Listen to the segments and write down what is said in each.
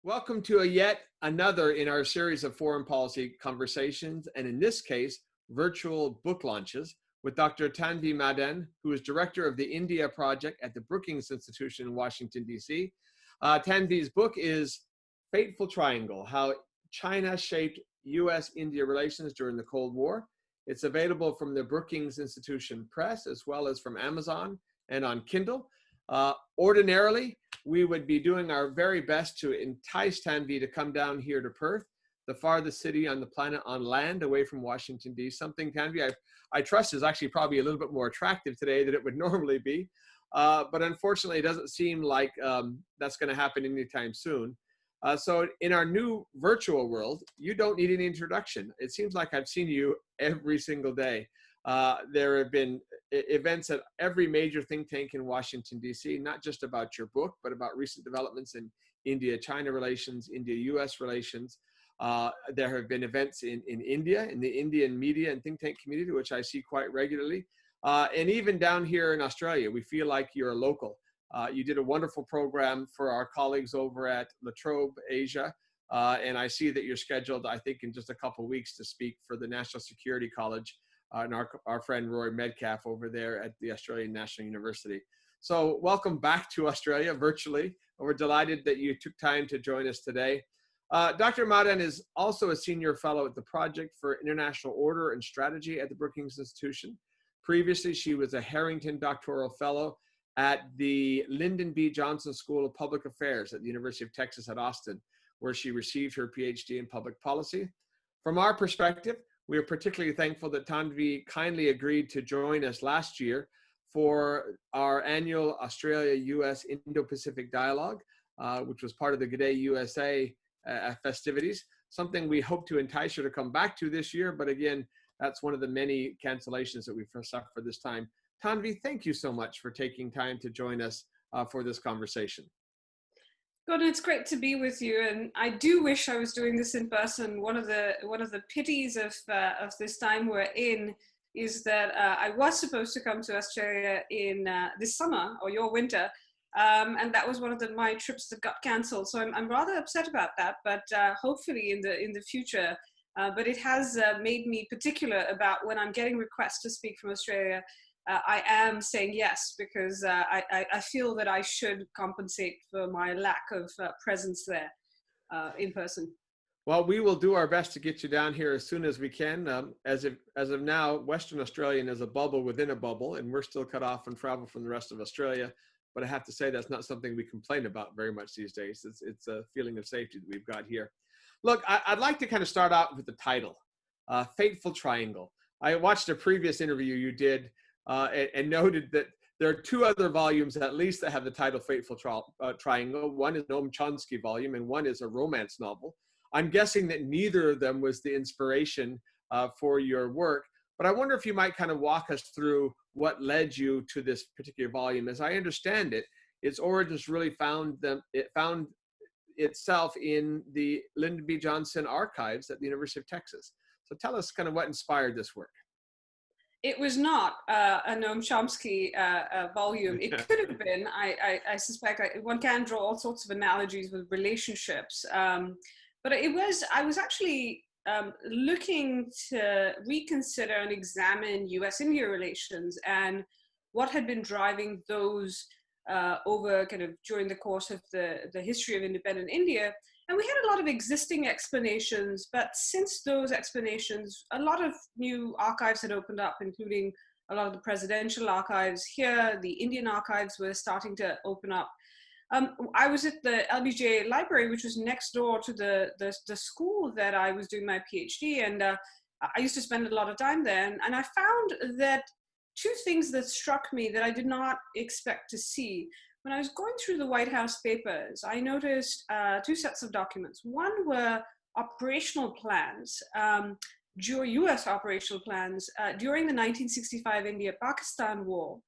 Welcome to yet another in our series of foreign policy conversations, and in this case, virtual book launches with Dr. Tanvi Maddan, who is director of the India project at the Brookings Institution in Washington, D.C. Tanvi's book is Fateful Triangle, How China Shaped U.S.-India Relations During the Cold War. It's available from the Brookings Institution Press, as well as from Amazon and on Kindle. Ordinarily, we would be doing our very best to entice Tanvi to come down here to Perth, the farthest city on the planet on land away from Washington, D.C. Something, Tanvi, I trust is actually probably a little bit more attractive today than it would normally be. But unfortunately, it doesn't seem like that's going to happen anytime soon. So in our new virtual world, you don't need any introduction. It seems like I've seen you every single day. There have been events at every major think tank in Washington, D.C., not just about your book, but about recent developments in India-China relations, India-U.S. relations. There have been events in India, in the Indian media and think tank community, which I see quite regularly. And even down here in Australia, we feel like you're a local. You did a wonderful program for our colleagues over at La Trobe Asia. And I see that you're scheduled, I think, in just a couple of weeks to speak for the National Security College and our friend Roy Medcalf over there at the Australian National University. So welcome back to Australia virtually. We're delighted that you took time to join us today. Dr. Madan is also a senior fellow at the Project for International Order and Strategy at the Brookings Institution. Previously, she was a Harrington Doctoral Fellow at the Lyndon B. Johnson School of Public Affairs at the University of Texas at Austin, where she received her PhD in public policy. From our perspective, we are particularly thankful that Tanvi kindly agreed to join us last year for our annual Australia-US Indo-Pacific Dialogue, which was part of the G'day USA festivities, something we hope to entice her to come back to this year. But again, that's one of the many cancellations that we've suffered this time. Tanvi, thank you so much for taking time to join us for this conversation. Gordon, it's great to be with you, and I do wish I was doing this in person. One of the pities of this time we're in is that I was supposed to come to Australia in this summer or your winter, and that was one of my trips that got cancelled. So I'm rather upset about that, but hopefully in the future. But it has made me particular about when I'm getting requests to speak from Australia. I am saying yes, because I feel that I should compensate for my lack of presence there in person. Well, we will do our best to get you down here as soon as we can. As of now, Western Australian is a bubble within a bubble, and we're still cut off from travel from the rest of Australia. But I have to say that's not something we complain about very much these days. It's a feeling of safety that we've got here. Look, I'd like to kind of start out with the title, Fateful Triangle. I watched a previous interview you did and noted that there are two other volumes at least that have the title Fateful Triangle. One is an Noam Chomsky volume and one is a romance novel. I'm guessing that neither of them was the inspiration for your work, but I wonder if you might kind of walk us through what led you to this particular volume. As I understand it, its origins really found itself in the Lyndon B. Johnson archives at the University of Texas. So tell us kind of what inspired this work. It was not a Noam Chomsky volume. It could have been. I suspect one can draw all sorts of analogies with relationships. But I was actually looking to reconsider and examine US-India relations and what had been driving those over kind of during the course of the history of independent India. And we had a lot of existing explanations, but since those explanations, a lot of new archives had opened up, including a lot of the presidential archives here. The Indian archives were starting to open up. I was at the LBJ library, which was next door to the school that I was doing my PhD, and I used to spend a lot of time there. And I found that two things that struck me that I did not expect to see. When I was going through the White House papers, I noticed two sets of documents. One were operational plans, US operational plans during the 1965 India-Pakistan war.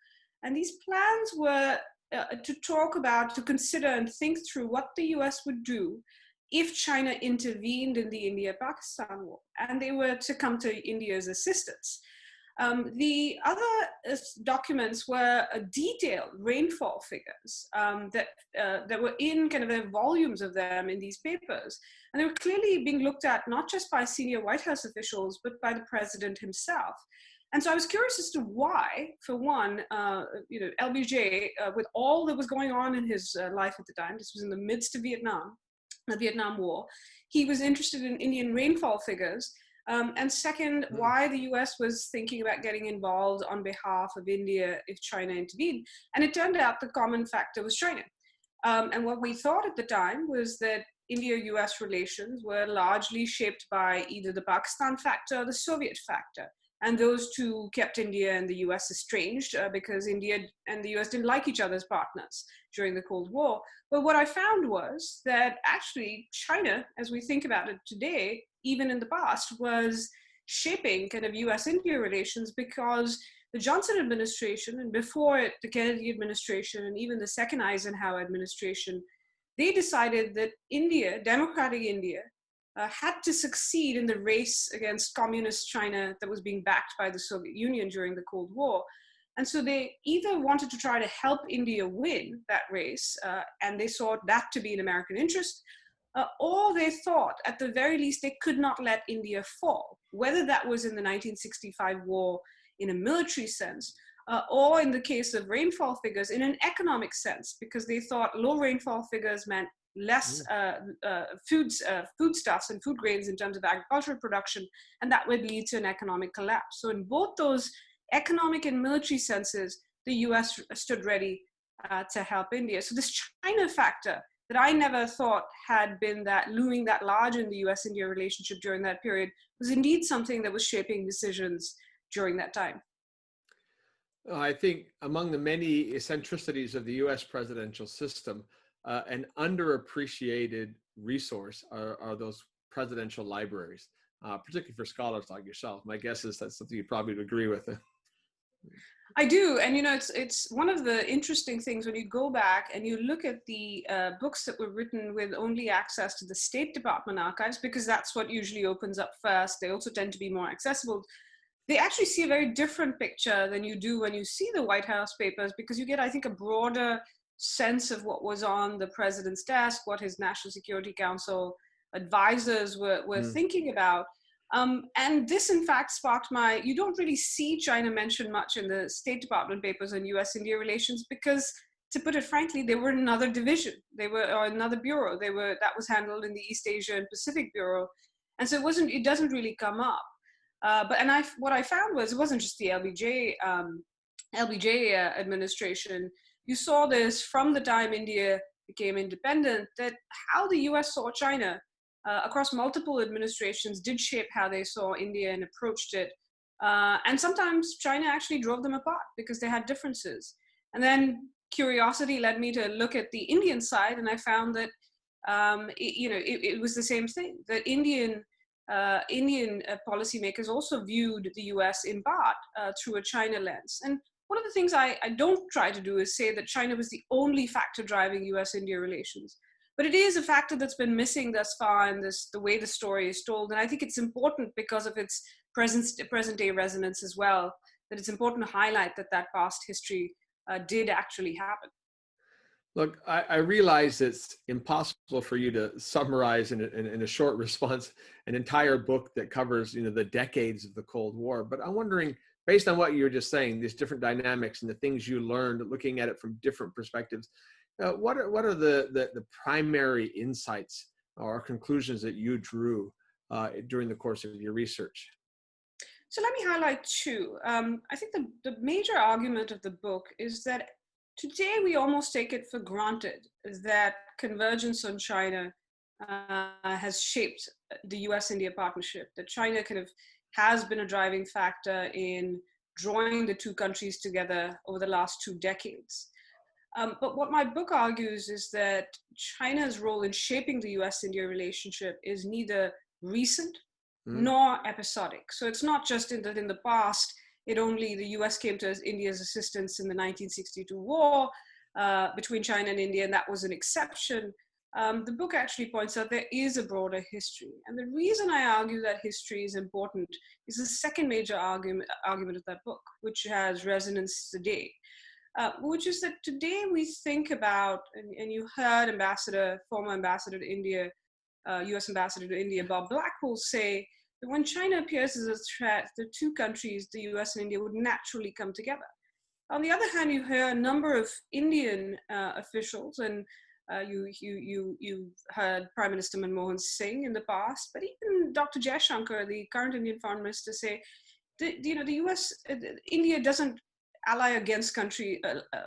And these plans were to consider and think through what the US would do if China intervened in the India-Pakistan war. And they were to come to India's assistance. The other documents were detailed rainfall figures that were in kind of the volumes of them in these papers. And they were clearly being looked at not just by senior White House officials, but by the president himself. And so I was curious as to why, for one, LBJ, with all that was going on in his life at the time, this was in the midst of the Vietnam War, he was interested in Indian rainfall figures. And second, why the US was thinking about getting involved on behalf of India if China intervened. And it turned out the common factor was China. And what we thought at the time was that India-US relations were largely shaped by either the Pakistan factor or the Soviet factor. And those two kept India and the US estranged because India and the US didn't like each other as partners during the Cold War. But what I found was that actually China, as we think about it today, even in the past, was shaping kind of US-India relations because the Johnson administration, and before it, the Kennedy administration, and even the second Eisenhower administration, they decided that India, democratic India, had to succeed in the race against communist China that was being backed by the Soviet Union during the Cold War. And so they either wanted to try to help India win that race, and they saw that to be in American interest, or they thought, at the very least, they could not let India fall, whether that was in the 1965 war in a military sense, or in the case of rainfall figures in an economic sense, because they thought low rainfall figures meant less foodstuffs and food grains in terms of agricultural production, and that would lead to an economic collapse. So in both those economic and military senses, the US stood ready to help India. So this China factor that I never thought had been that looming that large in the US-India relationship during that period was indeed something that was shaping decisions during that time. I think among the many eccentricities of the US presidential system, an underappreciated resource are those presidential libraries, particularly for scholars like yourself. My guess is that's something you probably would agree with. I do, and it's one of the interesting things when you go back and you look at the books that were written with only access to the State Department archives, because that's what usually opens up first. They also tend to be more accessible. They actually see a very different picture than you do when you see the White House papers, because you get, I think, a broader sense of what was on the president's desk, what his National Security Council advisors were thinking about. And this, in fact, sparked you don't really see China mentioned much in the State Department papers on US-India relations because, to put it frankly, they were another division. They were or another bureau. That was handled in the East Asia and Pacific Bureau. And so it doesn't really come up. What I found was it wasn't just the LBJ administration. You saw this from the time India became independent, that how the US saw China across multiple administrations did shape how they saw India and approached it. And sometimes China actually drove them apart because they had differences. And then curiosity led me to look at the Indian side, and I found that it was the same thing, that Indian policymakers also viewed the US in part through a China lens. And one of the things I don't try to do is say that China was the only factor driving US-India relations. But it is a factor that's been missing thus far in the way the story is told. And I think it's important because of its present day resonance as well, that it's important to highlight that past history did actually happen. Look, I realize it's impossible for you to summarize in a short response an entire book that covers, the decades of the Cold War. But I'm wondering, based on what you were just saying, these different dynamics and the things you learned, looking at it from different perspectives, what are the primary insights or conclusions that you drew during the course of your research? So let me highlight two. I think the major argument of the book is that today we almost take it for granted that convergence on China has shaped the US-India partnership, that China kind of has been a driving factor in drawing the two countries together over the last 2 decades. But what my book argues is that China's role in shaping the US-India relationship is neither recent nor episodic. So it's not just in the past, the US came to India's assistance in the 1962 war between China and India, and that was an exception. the book actually points out there is a broader history. And the reason I argue that history is important is the second major argument of that book, which has resonance today, which is that today we think about, and you heard former ambassador to India, US ambassador to India, Bob Blackwell, say that when China appears as a threat, the two countries, the US and India, would naturally come together. On the other hand, you hear a number of Indian officials, and you heard Prime Minister Manmohan Singh in the past, but even Dr. Jaishankar, the current Indian Foreign Minister, say, the US, India doesn't ally against country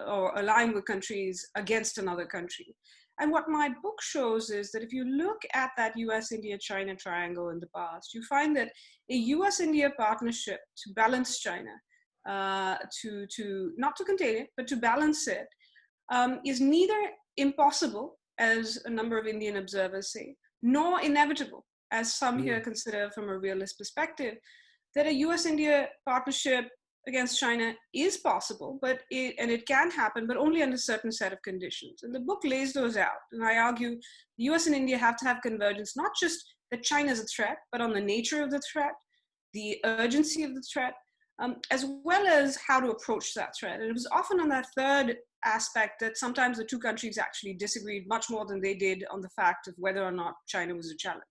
or align with countries against another country. And what my book shows is that if you look at that US-India-China triangle in the past, you find that a US-India partnership to balance China, to not to contain it, but to balance it, is neither impossible, as a number of Indian observers say, nor inevitable, as some here consider from a realist perspective, that a US-India partnership against China is possible, but it can happen, but only under a certain set of conditions. And the book lays those out. And I argue the US and India have to have convergence, not just that China is a threat, but on the nature of the threat, the urgency of the threat, as well as how to approach that threat. And it was often on that third aspect that sometimes the two countries actually disagreed much more than they did on the fact of whether or not China was a challenge.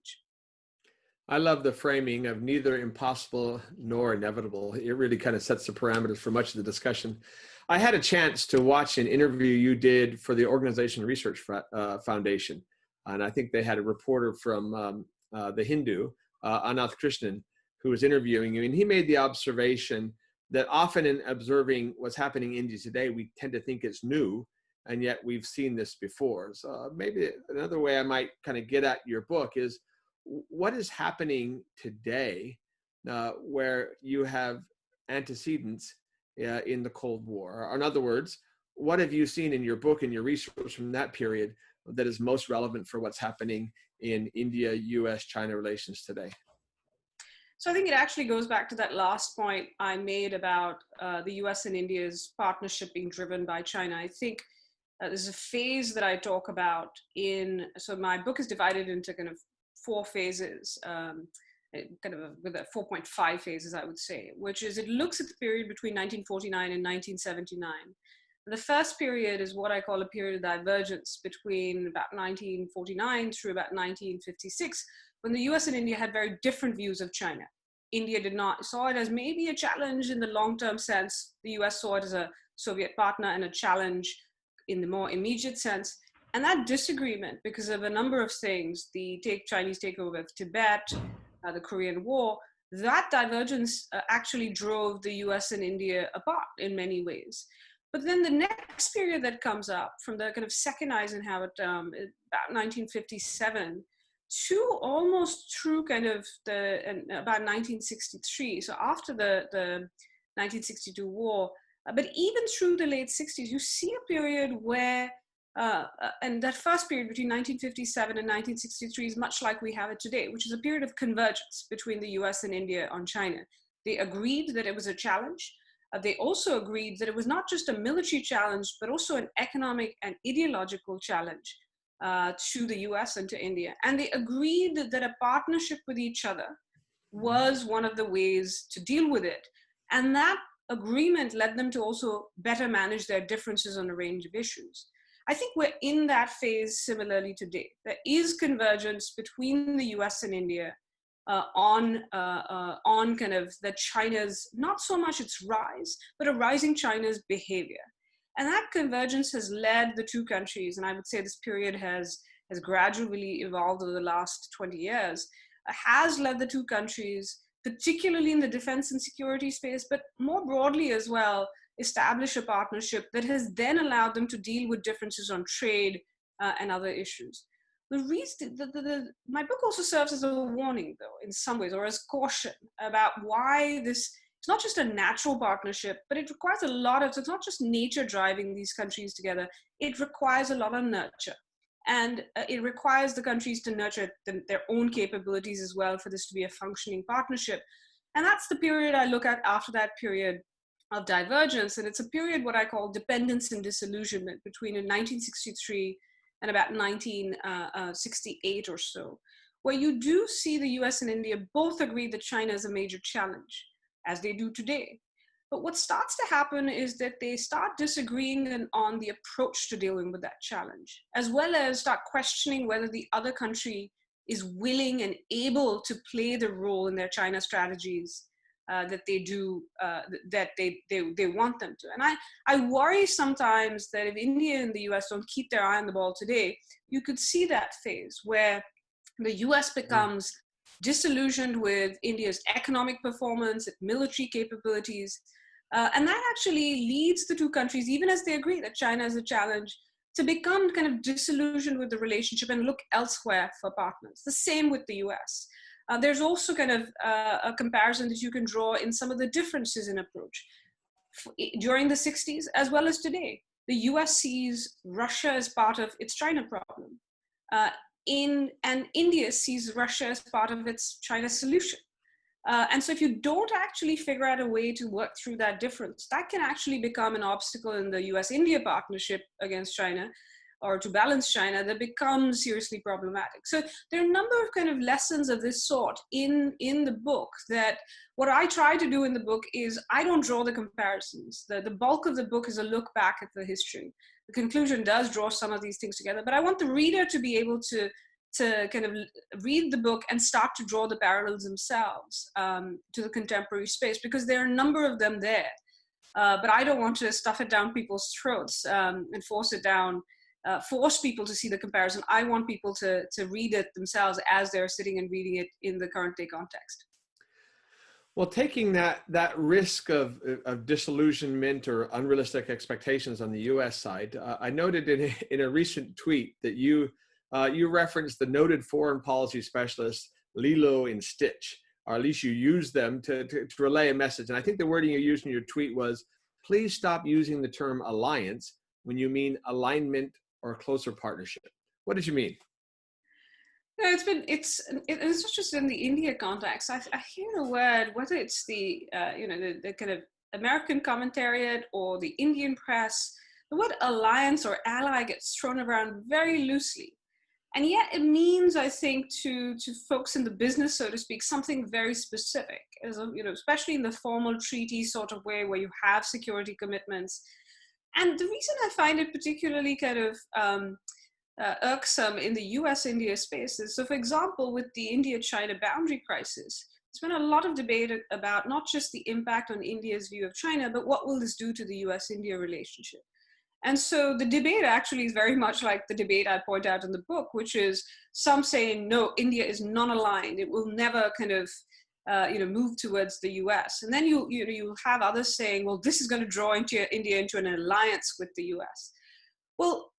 I love the framing of neither impossible nor inevitable. It really kind of sets the parameters for much of the discussion. I had a chance to watch an interview you did for the Organization Research Foundation. And I think they had a reporter from The Hindu, Anath Krishnan, who was interviewing you. And he made the observation that often in observing what's happening in India today, we tend to think it's new, and yet we've seen this before. So maybe another way I might kind of get at your book is, what is happening today where you have antecedents in the Cold War? Or in other words, what have you seen in your book and your research from that period that is most relevant for what's happening in India, US, China relations today? So I think it actually goes back to that last point I made about the US and India's partnership being driven by China. I think there's a phase that I talk about so my book is divided into kind of 4 phases, kind of with 4.5 phases, I would say, which is it looks at the period between 1949 and 1979. The first period is what I call a period of divergence between about 1949 through about 1956, when the US and India had very different views of China. India saw it as maybe a challenge in the long-term sense. The US saw it as a Soviet partner and a challenge in the more immediate sense. And that disagreement, because of a number of things, the Chinese takeover of Tibet, the Korean War, that divergence actually drove the US and India apart in many ways. But then the next period that comes up from the kind of second Eisenhower term, about 1957, to almost through kind of about 1963, so after the 1962 war, but even through the late 60s, you see a period where and that first period between 1957 and 1963 is much like we have it today, which is a period of convergence between the US and India on China. They agreed that it was a challenge. They also agreed that it was not just a military challenge, but also an economic and ideological challenge to the US and to India. And they agreed that a partnership with each other was one of the ways to deal with it. And that agreement led them to also better manage their differences on a range of issues. I think we're in that phase similarly today. There is convergence between the US and India on kind of the China's, not so much its rise, but a rising China's behavior. And that convergence has led the two countries, and I would say this period has gradually evolved over the last 20 years, has led the two countries, particularly in the defense and security space, but more broadly as well, establish a partnership that has then allowed them to deal with differences on trade and other issues. The reason, my book also serves as a warning, though, in some ways, or as caution about why this, it's not just a natural partnership, but it requires a lot of, so it's not just nature driving these countries together, it requires a lot of nurture. And it requires the countries to nurture their own capabilities as well for this to be a functioning partnership. And that's the period I look at after that period of divergence. And it's a period what I call dependence and disillusionment between in 1963 and about 1968 or so, where you do see the US and India both agree that China is a major challenge, as they do today. But what starts to happen is that they start disagreeing on the approach to dealing with that challenge, as well as start questioning whether the other country is willing and able to play the role in their China strategies that they do, that they want them to. And I worry sometimes that if India and the US don't keep their eye on the ball today, you could see that phase where the US becomes disillusioned with India's economic performance, its military capabilities, and that actually leads the two countries, even as they agree that China is a challenge, to become kind of disillusioned with the relationship and look elsewhere for partners. The same with the US. There's also kind of a comparison that you can draw in some of the differences in approach. During the 60s, as well as today, the US sees Russia as part of its China problem. And India sees Russia as part of its China solution. And so if you don't actually figure out a way to work through that difference, that can actually become an obstacle in the US-India partnership against China, or to balance China, that becomes seriously problematic. So there are a number of kind of lessons of this sort in the book, that what I try to do in the book is I don't draw the comparisons. The bulk of the book is a look back at the history. The conclusion does draw some of these things together, but I want the reader to be able to kind of read the book and start to draw the parallels themselves to the contemporary space, because there are a number of them there. But I don't want to stuff it down people's throats and force it down, force people to see the comparison. I want people to read it themselves as they're sitting and reading it in the current day context. Well, taking that risk of disillusionment or unrealistic expectations on the U.S. side, I noted in a recent tweet that you referenced the noted foreign policy specialist Lilo and Stitch, or at least you used them to relay a message. And I think the wording you used in your tweet was, please stop using the term alliance when you mean alignment or closer partnership. What did you mean? No, it's not just in the India context. I hear the word, whether it's the kind of American commentariat or the Indian press, the word alliance or ally gets thrown around very loosely. And yet it means, I think, to folks in the business, so to speak, something very specific, especially in the formal treaty sort of way where you have security commitments. And the reason I find it particularly kind of irksome in the US-India space is, so for example, with the India-China boundary crisis, there's been a lot of debate about not just the impact on India's view of China, but what will this do to the US-India relationship? And so the debate actually is very much like the debate I point out in the book, which is some saying, no, India is non-aligned. It will never kind of, move towards the US. And then you have others saying, well, this is going to draw India into an alliance with the US. Well,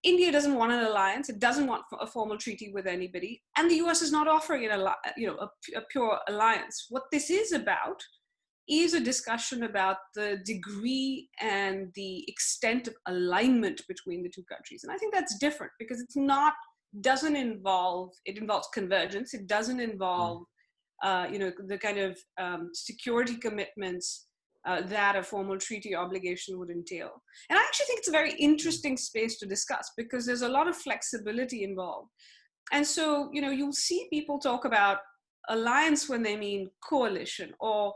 India doesn't want an alliance. It doesn't want a formal treaty with anybody. And the US is not offering it a pure alliance. What this is about is a discussion about the degree and the extent of alignment between the two countries. And I think that's different, because it involves convergence. It doesn't involve, the kind of security commitments that a formal treaty obligation would entail. And I actually think it's a very interesting space to discuss, because there's a lot of flexibility involved. And so, you'll see people talk about alliance when they mean coalition, or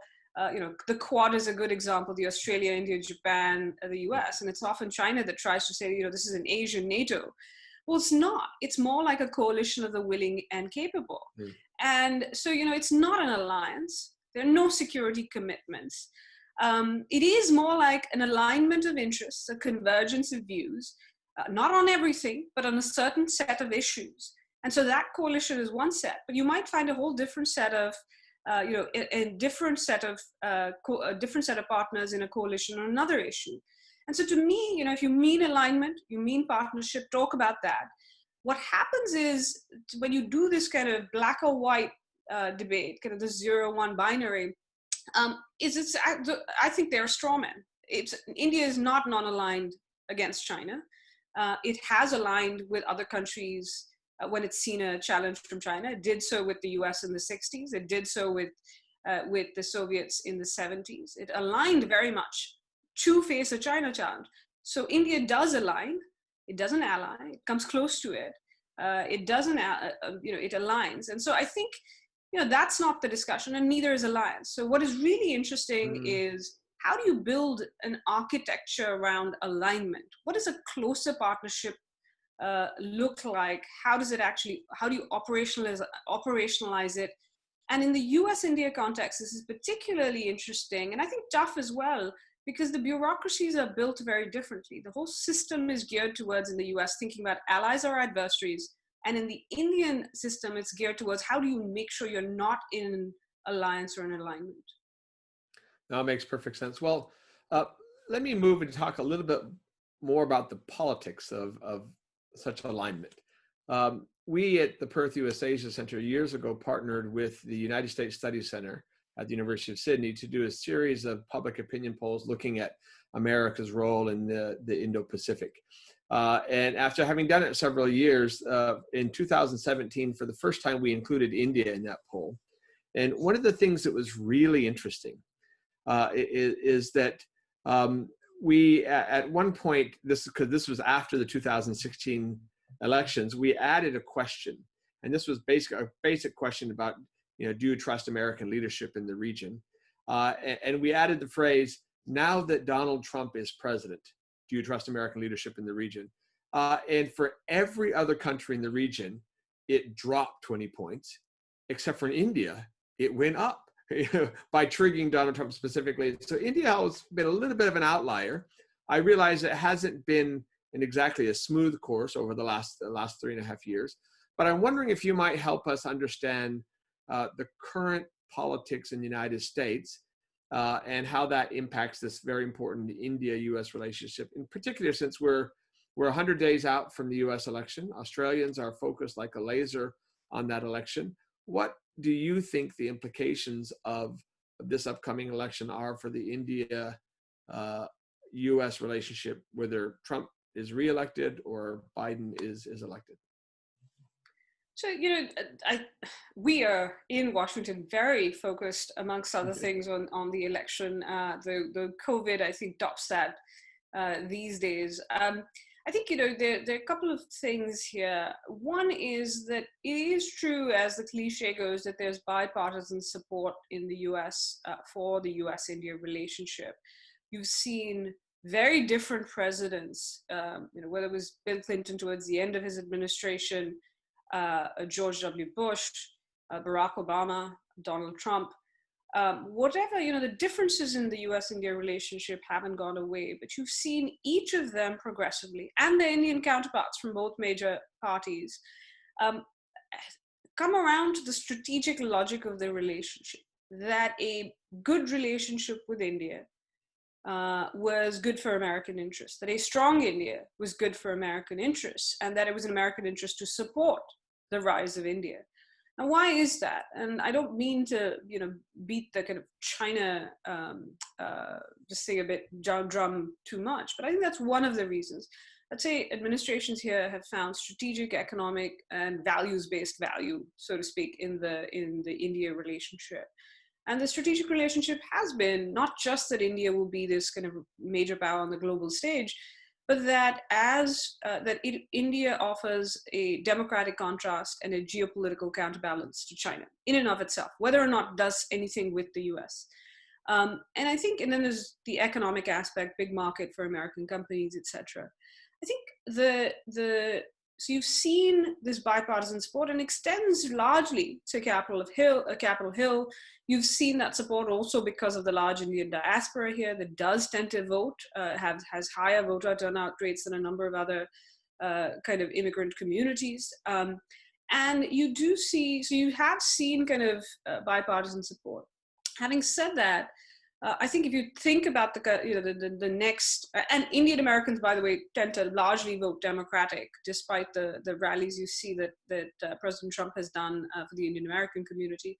the Quad is a good example, the Australia, India, Japan, the US, and it's often China that tries to say, this is an Asian NATO. Well, it's not. It's more like a coalition of the willing and capable. And so, it's not an alliance. There are no security commitments. It is more like an alignment of interests, a convergence of views, not on everything, but on a certain set of issues. And so that coalition is one set, but you might find a whole different set of a different set of partners in a coalition on another issue. And so to me, if you mean alignment, you mean partnership, talk about that. What happens is, when you do this kind of black or white debate, kind of the 0-1 binary, I think they're straw men. India is not non-aligned against China. It has aligned with other countries when it's seen a challenge from China. It did so with the US in the 60s. It did so with the Soviets in the 70s. It aligned very much to face a China challenge. So India does align. It doesn't ally. It comes close to it. It doesn't, it aligns. And so I think, that's not the discussion, and neither is alliance. So what is really interesting Mm. is, how do you build an architecture around alignment? What does a closer partnership look like? How do you operationalize it? And in the US-India context, this is particularly interesting, and I think tough as well, because the bureaucracies are built very differently. The whole system is geared towards, in the US, thinking about allies or adversaries. And in the Indian system, it's geared towards, how do you make sure you're not in an alliance or an alignment? That makes perfect sense. Well, uh, let me move and talk a little bit more about the politics of such alignment. We at the Perth US Asia Center years ago partnered with the United States Studies Center at the University of Sydney to do a series of public opinion polls looking at America's role in the Indo-Pacific. And after having done it several years, in 2017, for the first time, we included India in that poll. And one of the things that was really interesting is that we, at one point, because this was after the 2016 elections, we added a question. And this was a basic question about, do you trust American leadership in the region? And we added the phrase, now that Donald Trump is president, do you trust American leadership in the region? And for every other country in the region, it dropped 20 points, except for in India, it went up by triggering Donald Trump specifically. So India has been a little bit of an outlier. I realize it hasn't been exactly a smooth course over the last 3.5 years, but I'm wondering if you might help us understand the current politics in the United States and how that impacts this very important India-U.S. relationship, in particular since we're 100 days out from the U.S. election. Australians are focused like a laser on that election. What do you think the implications of this upcoming election are for the India-U.S. relationship, whether Trump is reelected or Biden is elected? So, we are in Washington very focused, amongst other things, on the election. The COVID, I think, tops that these days. I think, there are a couple of things here. One is that it is true, as the cliche goes, that there's bipartisan support in the US for the US-India relationship. You've seen very different presidents, whether it was Bill Clinton towards the end of his administration, George W. Bush, Barack Obama, Donald Trump, whatever, the differences in the US-India relationship haven't gone away, but you've seen each of them progressively, and their Indian counterparts from both major parties, come around to the strategic logic of the relationship, that a good relationship with India was good for American interests, that a strong India was good for American interests, and that it was in American interest to support the rise of India. Now, why is that? And I don't mean to, beat the kind of China, just sing a bit drum too much, but I think that's one of the reasons. I'd say administrations here have found strategic, economic, and values-based value, so to speak, in the India relationship. And the strategic relationship has been not just that India will be this kind of major power on the global stage, but that India offers a democratic contrast and a geopolitical counterbalance to China in and of itself, whether or not it does anything with the US. And I think, and then there's the economic aspect, big market for American companies, etc. I think so you've seen this bipartisan support, and extends largely to Capitol Hill. You've seen that support also because of the large Indian diaspora here that does tend to vote, has higher voter turnout rates than a number of other kind of immigrant communities. And you have seen kind of bipartisan support. Having said that, I think if you think about the next, and Indian Americans, by the way, tend to largely vote Democratic, despite the rallies you see that President Trump has done for the Indian American community.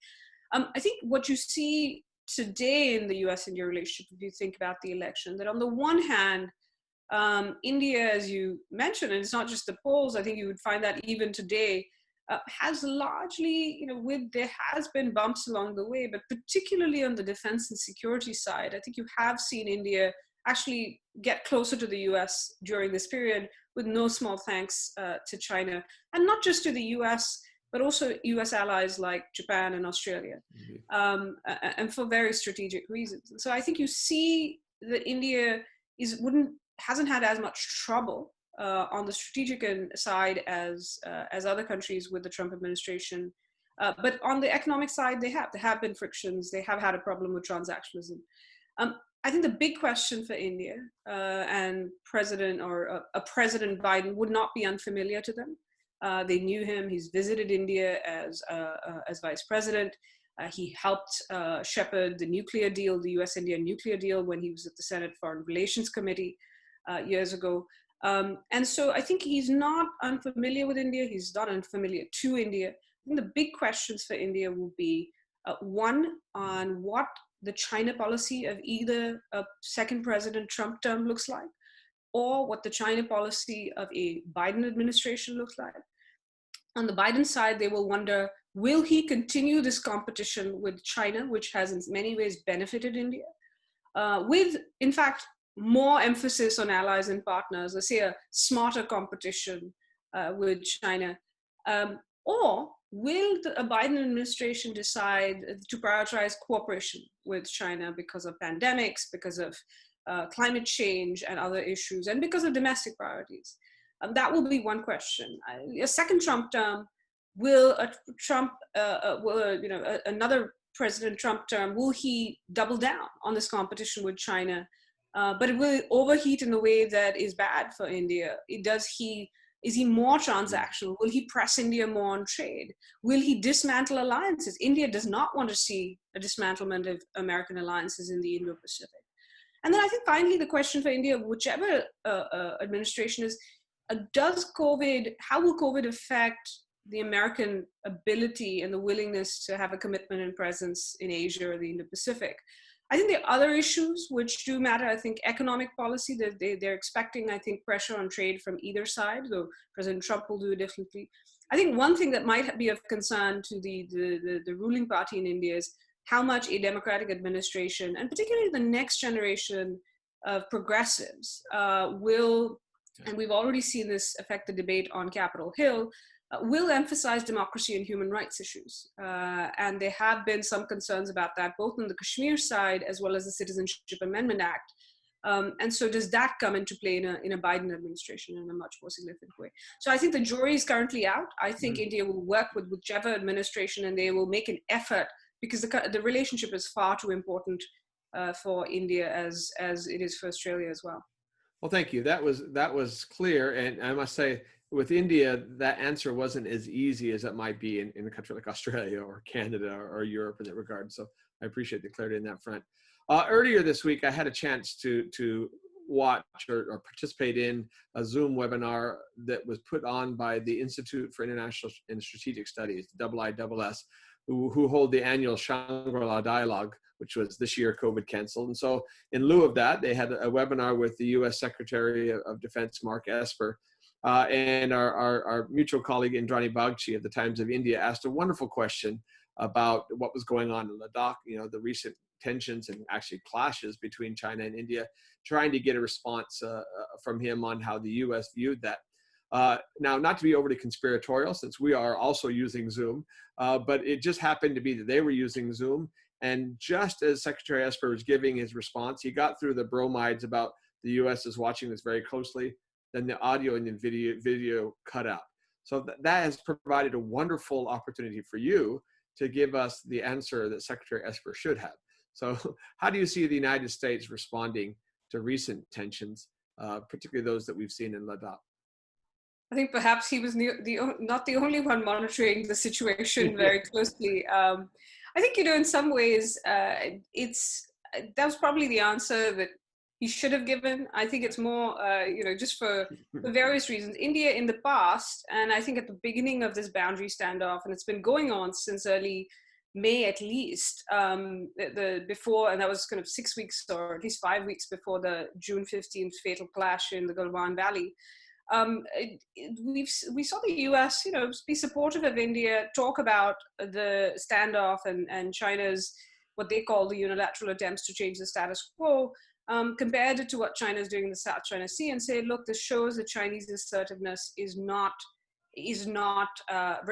I think what you see today in the US-India relationship, if you think about the election, that on the one hand, India, as you mentioned, and it's not just the polls, I think you would find that even today, has largely, there has been bumps along the way, but particularly on the defense and security side, I think you have seen India actually get closer to the US during this period, with no small thanks to China, and not just to the US, but also US allies like Japan and Australia, and for very strategic reasons. And so I think you see that India hasn't had as much trouble on the strategic side as other countries with the Trump administration. But on the economic side, there have been frictions. They have had a problem with transactionalism. I think the big question for India and President Biden would not be unfamiliar to them. They knew him. He's visited India as vice president. He helped shepherd the nuclear deal, the US-India nuclear deal, when he was at the Senate Foreign Relations Committee years ago. And so I think he's not unfamiliar with India. He's not unfamiliar to India. I think the big questions for India will be, one, on what the China policy of either a second President Trump term looks like, or what the China policy of a Biden administration looks like. On the Biden side, they will wonder, will he continue this competition with China, which has in many ways benefited India, with, in fact, more emphasis on allies and partners, let's say a smarter competition with China, or will a Biden administration decide to prioritize cooperation with China because of pandemics, because of climate change and other issues, and because of domestic priorities? That will be one question. A second Trump term, another President Trump term, will he double down on this competition with China? But it will overheat in a way that is bad for India. Is he more transactional? Will he press India more on trade? Will he dismantle alliances? India does not want to see a dismantlement of American alliances in the Indo-Pacific. And then I think finally the question for India, whichever administration is, how will COVID affect the American ability and the willingness to have a commitment and presence in Asia or the Indo-Pacific? I think there are other issues which do matter. I think economic policy, they're expecting, I think, pressure on trade from either side, though President Trump will do it differently. I think one thing that might be of concern to the ruling party in India is how much a democratic administration, and particularly the next generation of progressives, will, and we've already seen this affect the debate on Capitol Hill, will emphasize democracy and human rights issues. And there have been some concerns about that, both on the Kashmir side as well as the Citizenship Amendment Act. And so does that come into play in a Biden administration in a much more significant way? So I think the jury is currently out. I think India will work with whichever administration, and they will make an effort, because the relationship is far too important for India as it is for Australia as well. Well, thank you. That was clear. And I must say, with India, that answer wasn't as easy as it might be in a country like Australia or Canada or Europe in that regard. So I appreciate the clarity in that front. Earlier this week, I had a chance to watch or participate in a Zoom webinar that was put on by the Institute for International and Strategic Studies, IISS, who hold the annual Shangri-La Dialogue, which was this year COVID canceled. And so in lieu of that, they had a webinar with the US Secretary of Defense, Mark Esper, and our mutual colleague Indrani Bagchi of the Times of India asked a wonderful question about what was going on in Ladakh, the recent tensions and actually clashes between China and India, trying to get a response from him on how the US viewed that. Now, not to be overly conspiratorial, since we are also using Zoom, but it just happened to be that they were using Zoom. And just as Secretary Esper was giving his response, he got through the bromides about the US is watching this very closely, then the audio and the video cut out. So that has provided a wonderful opportunity for you to give us the answer that Secretary Esper should have. So how do you see the United States responding to recent tensions, particularly those that we've seen in Ladakh? I think perhaps he was not the only one monitoring the situation very closely. I think, in some ways, that was probably the answer that he should have given. I think it's more, just for various reasons. India in the past, and I think at the beginning of this boundary standoff, and it's been going on since early May at least, before, and that was kind of 6 weeks or at least 5 weeks before the June 15th fatal clash in the Galwan Valley. We saw the US, be supportive of India, talk about the standoff and China's, what they call the unilateral attempts to change the status quo. compared it to what China is doing in the South China Sea, and say, look, this shows that Chinese assertiveness is not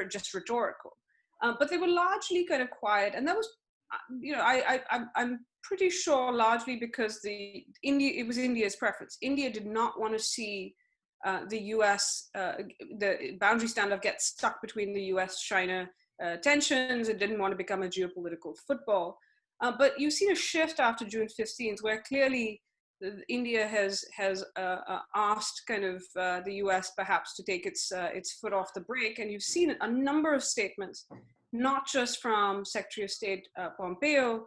just rhetorical. But they were largely kind of quiet, and that was, I'm pretty sure largely because it was India's preference. India did not want to see the U.S. The boundary standoff get stuck between the U.S.-China tensions. It didn't want to become a geopolitical football. But you've seen a shift after June 15th, where clearly India has asked kind of the U.S. perhaps to take its foot off the brake, and you've seen a number of statements, not just from Secretary of State Pompeo,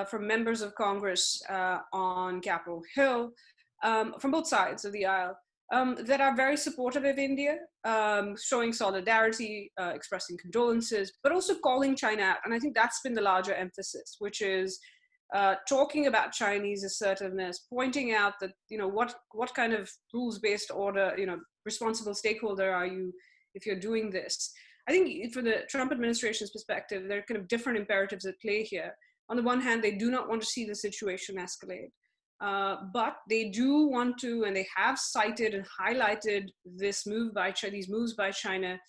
from members of Congress on Capitol Hill, from both sides of the aisle, that are very supportive of India, showing solidarity, expressing condolences, but also calling China out. And I think that's been the larger emphasis, which is talking about Chinese assertiveness, pointing out that, what kind of rules-based order, responsible stakeholder are you if you're doing this. I think from the Trump administration's perspective, there are kind of different imperatives at play here. On the one hand, they do not want to see the situation escalate. But they do want to, and they have cited and highlighted these moves by China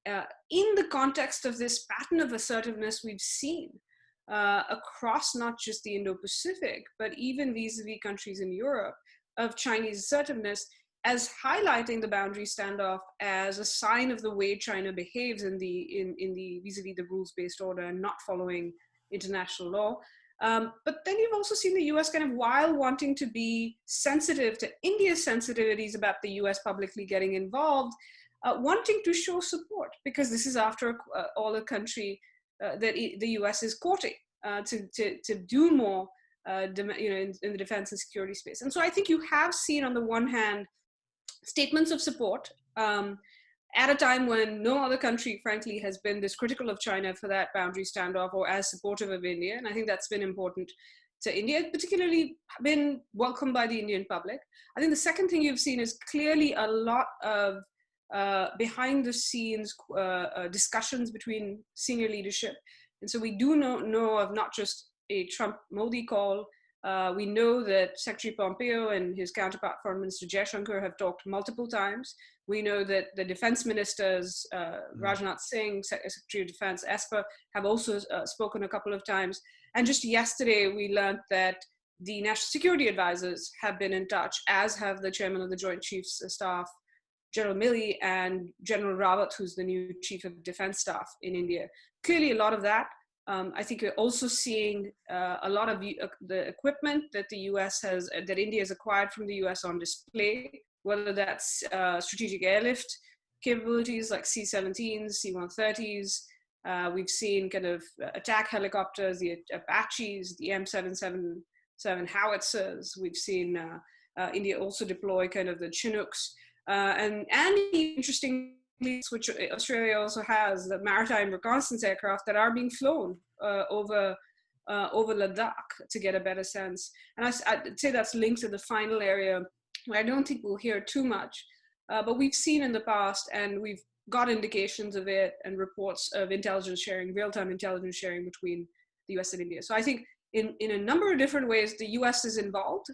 in the context of this pattern of assertiveness we've seen across not just the Indo-Pacific, but even vis-a-vis countries in Europe, of Chinese assertiveness as highlighting the boundary standoff as a sign of the way China behaves in the vis-a-vis the rules-based order and not following international law. But then you've also seen the US kind of, while wanting to be sensitive to India's sensitivities about the US publicly getting involved, wanting to show support, because this is after all a country that the US is courting to do more in the defense and security space. And so I think you have seen, on the one hand, statements of support at a time when no other country, frankly, has been this critical of China for that boundary standoff or as supportive of India. And I think that's been important to India, particularly been welcomed by the Indian public. I think the second thing you've seen is clearly a lot of behind the scenes discussions between senior leadership. And so we do know of not just a Trump-Modi call. We know that Secretary Pompeo and his counterpart, Foreign Minister Jaishankar, have talked multiple times. We know that the defense ministers, Rajnath Singh, Secretary of Defense, Esper, have also spoken a couple of times. And just yesterday, we learned that the national security advisors have been in touch, as have the chairman of the Joint Chiefs of Staff, General Milley, and General Rawat, who's the new chief of defense staff in India. Clearly a lot of that. I think you're also seeing a lot of the equipment that that India has acquired from the US on display, whether that's strategic airlift capabilities like C-17s, C-130s. We've seen kind of attack helicopters, the Apaches, the M777 howitzers. We've seen India also deploy kind of the Chinooks. And interestingly, which Australia also has, the maritime reconnaissance aircraft that are being flown over Ladakh to get a better sense. And I'd say that's linked to the final area where I don't think we'll hear too much, but we've seen in the past, and we've got indications of it and reports of intelligence sharing, real-time intelligence sharing between the US and India. So I think in a number of different ways, the US is involved,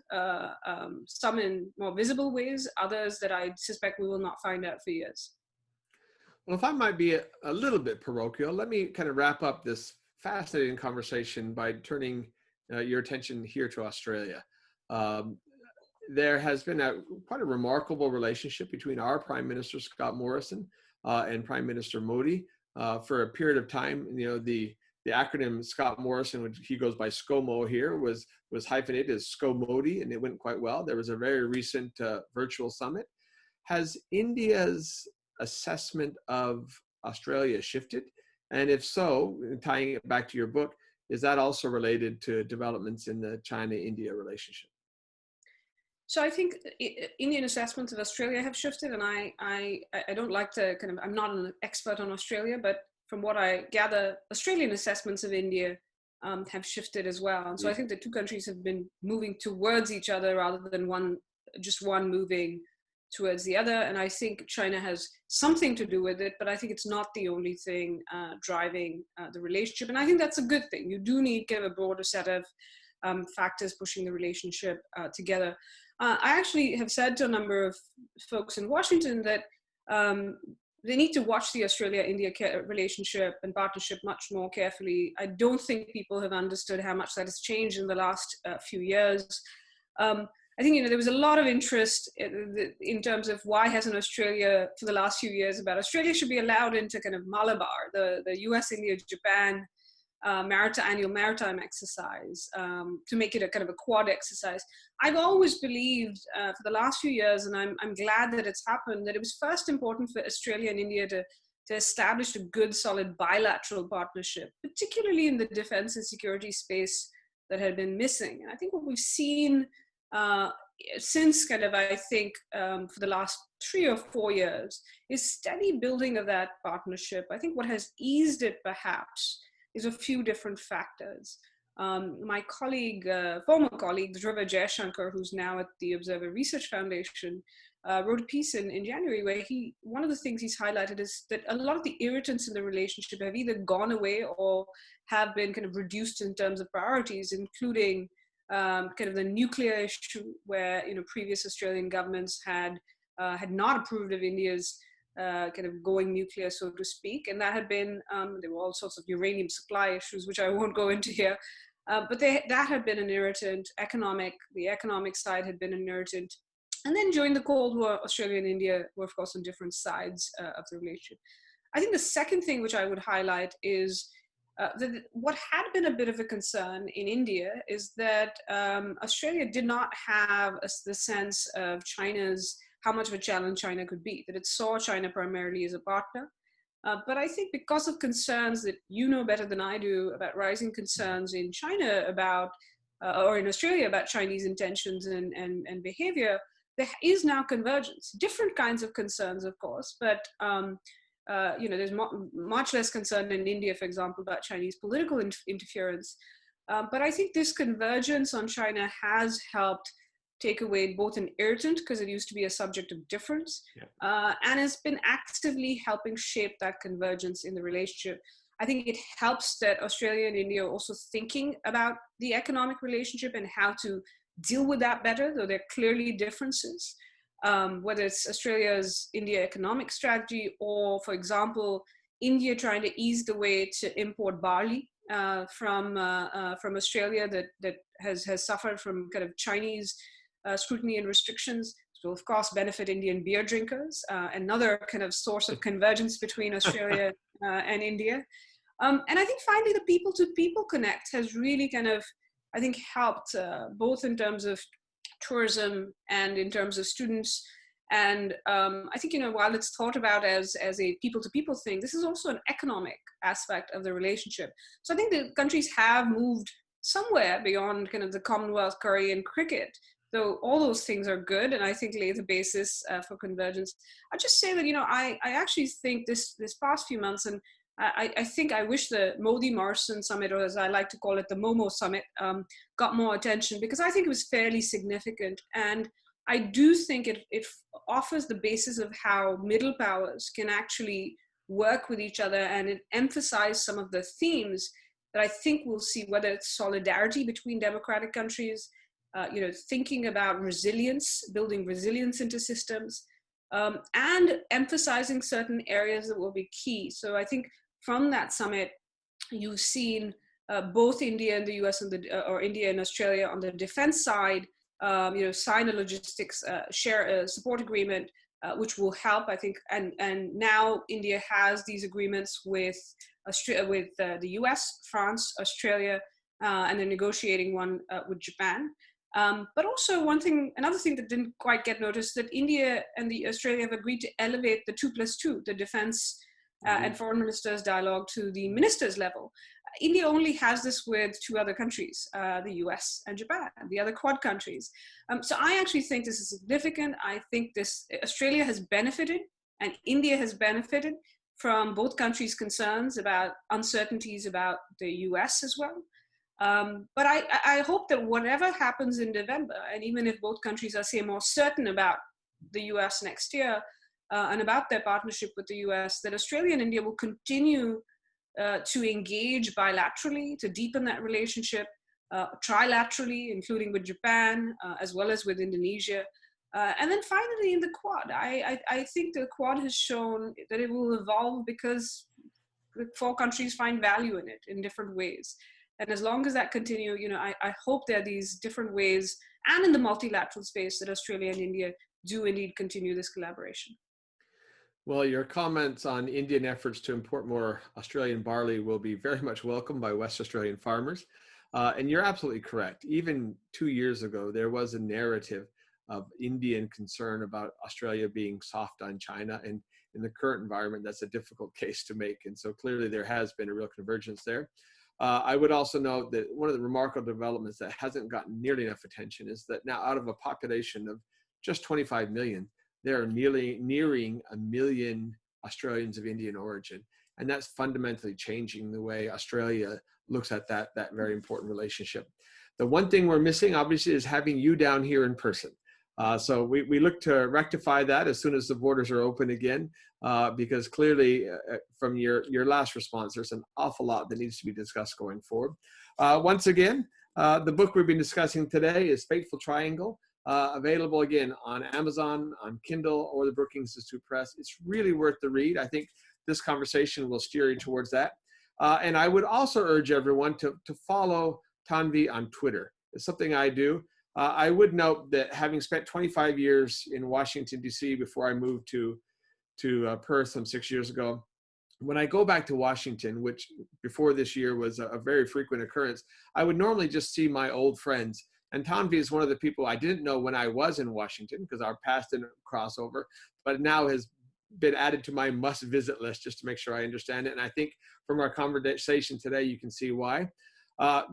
some in more visible ways, others that I suspect we will not find out for years. Well, if I might be a little bit parochial, let me kind of wrap up this fascinating conversation by turning your attention here to Australia. There has been quite a remarkable relationship between our Prime Minister, Scott Morrison, and Prime Minister Modi for a period of time. The acronym Scott Morrison, which he goes by ScoMo here, was hyphenated as ScoModi, and it went quite well. There was a very recent virtual summit. Has India's assessment of Australia shifted? And if so, tying it back to your book, is that also related to developments in the China-India relationship? So I think Indian assessments of Australia have shifted, and I don't like to I'm not an expert on Australia, but from what I gather, Australian assessments of India have shifted as well. And so I think the two countries have been moving towards each other rather than one moving towards the other. And I think China has something to do with it, but I think it's not the only thing driving the relationship. And I think that's a good thing. You do need kind of a broader set of factors pushing the relationship together. I actually have said to a number of folks in Washington that they need to watch the Australia-India relationship and partnership much more carefully. I don't think people have understood how much that has changed in the last few years. I think, there was a lot of interest in terms of why hasn't Australia for the last few years about Australia should be allowed into kind of Malabar, the US, India, Japan annual maritime exercise, to make it a kind of a quad exercise. I've always believed for the last few years, and I'm glad that it's happened, that it was first important for Australia and India to establish a good, solid bilateral partnership, particularly in the defense and security space that had been missing. And I think what we've seen since kind of, I think, for the last 3 or 4 years is steady building of that partnership. I think what has eased it perhaps is a few different factors. My colleague, former colleague, Dhruva Jayashankar, who's now at the Observer Research Foundation, wrote a piece in January where one of the things he's highlighted is that a lot of the irritants in the relationship have either gone away or have been kind of reduced in terms of priorities, including kind of the nuclear issue, where previous Australian governments had not approved of India's kind of going nuclear, so to speak, and that had been there were all sorts of uranium supply issues, which I won't go into here, but that had been an irritant. The economic side had been an irritant, and then during the Cold War, Australia and India were of course on different sides of the relationship. I think the second thing which I would highlight is that what had been a bit of a concern in India is that Australia did not have the sense of how much of a challenge China could be, that it saw China primarily as a partner. But I think because of concerns that better than I do about rising concerns in China or in Australia about Chinese intentions and behavior, there is now convergence. Different kinds of concerns, of course, but there's much less concern in India, for example, about Chinese political interference. But I think this convergence on China has helped take away both an irritant, because it used to be a subject of difference, and has been actively helping shape that convergence in the relationship. I think it helps that Australia and India are also thinking about the economic relationship and how to deal with that better, though there are clearly differences. Whether it's Australia's India economic strategy, or, for example, India trying to ease the way to import barley from Australia that has suffered from kind of Chinese scrutiny and restrictions, will of course benefit Indian beer drinkers, another kind of source of convergence between Australia and India. And I think finally the people-to-people connect has really kind of, I think, helped both in terms of tourism and in terms of students. And I think, while it's thought about as a people-to-people thing, this is also an economic aspect of the relationship. So I think the countries have moved somewhere beyond kind of the Commonwealth curry and cricket, though all those things are good and I think lay the basis for convergence. I just say that, I actually think this past few months, and I think I wish the Modi-Morrison summit, or as I like to call it, the Momo summit, got more attention, because I think it was fairly significant. And I do think it offers the basis of how middle powers can actually work with each other, and it emphasized some of the themes that I think we'll see, whether it's solidarity between democratic countries, thinking about resilience, building resilience into systems, and emphasizing certain areas that will be key. So I think from that summit, you've seen both India and the US or India and Australia on the defense side, sign a logistics support agreement, which will help, I think. And now India has these agreements with the US, France, Australia, and they're negotiating one with Japan. But also another thing that didn't quite get noticed, that India and Australia have agreed to elevate the 2+2, the defense and foreign ministers dialogue, to the ministers level. India only has this with 2 other countries, the US and Japan, the other Quad countries. So I actually think this is significant. I think Australia has benefited and India has benefited from both countries' concerns about uncertainties about the US as well. But I hope that whatever happens in November, and even if both countries are, say, more certain about the US next year and about their partnership with the US, that Australia and India will continue to engage bilaterally, to deepen that relationship, trilaterally, including with Japan, as well as with Indonesia. And then finally in the Quad, I think the Quad has shown that it will evolve because the four countries find value in it in different ways. And as long as that continue, I hope there are these different ways, and in the multilateral space, that Australia and India do indeed continue this collaboration. Well, your comments on Indian efforts to import more Australian barley will be very much welcomed by West Australian farmers. And you're absolutely correct. Even 2 years ago, there was a narrative of Indian concern about Australia being soft on China. And in the current environment, that's a difficult case to make. And so clearly there has been a real convergence there. I would also note that one of the remarkable developments that hasn't gotten nearly enough attention is that now, out of a population of just 25 million, there are nearing 1 million Australians of Indian origin. And that's fundamentally changing the way Australia looks at that very important relationship. The one thing we're missing, obviously, is having you down here in person. So we look to rectify that as soon as the borders are open again, because clearly from your last response, there's an awful lot that needs to be discussed going forward. Once again, the book we've been discussing today is Fateful Triangle, available again on Amazon, on Kindle, or the Brookings Institution Press. It's really worth the read. I think this conversation will steer you towards that. And I would also urge everyone to follow Tanvi on Twitter. It's something I do. I would note that having spent 25 years in Washington, D.C. before I moved to Perth some 6 years ago, when I go back to Washington, which before this year was a very frequent occurrence, I would normally just see my old friends. And Tanvi is one of the people I didn't know when I was in Washington, because our paths didn't cross over, but now has been added to my must-visit list just to make sure I understand it. And I think from our conversation today, you can see why.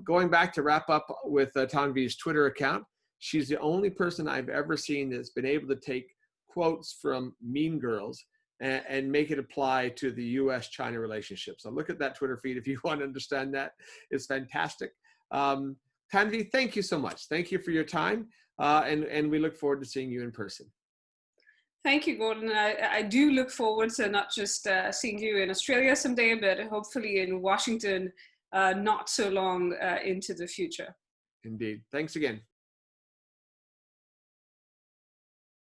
Going back to wrap up with Tanvi's Twitter account, she's the only person I've ever seen that's been able to take quotes from Mean Girls and make it apply to the U.S.-China relationship. So look at that Twitter feed if you want to understand that. It's fantastic. Tanvi, thank you so much. Thank you for your time, and we look forward to seeing you in person. Thank you, Gordon. I do look forward to not just seeing you in Australia someday, but hopefully in Washington not so long into the future. Indeed. Thanks again.